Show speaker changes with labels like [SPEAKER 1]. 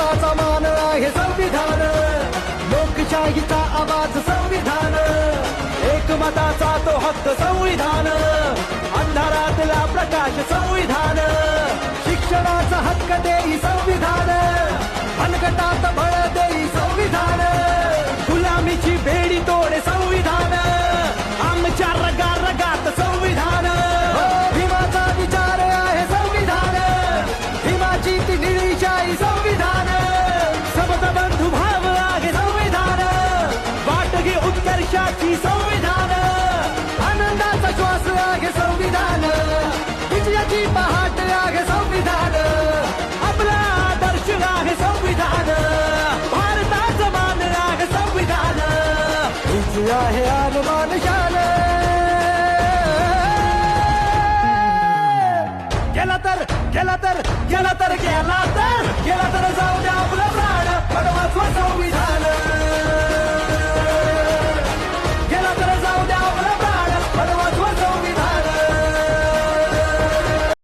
[SPEAKER 1] हक्काचा मान आहे संविधान, लोकशाहीचा आवाज संविधान, एकमताचा तो हक्क संविधान, अंधारातला प्रकाश संविधान, शिक्षणाचा हक्क देई संविधान, मनगटात बळ देई संविधान, गुलामीची बेडी तोडे संविधान, आमच्या रगा रगात संविधान, भीमाचा विचार आहे संविधान, भीमाची ती निळी शाही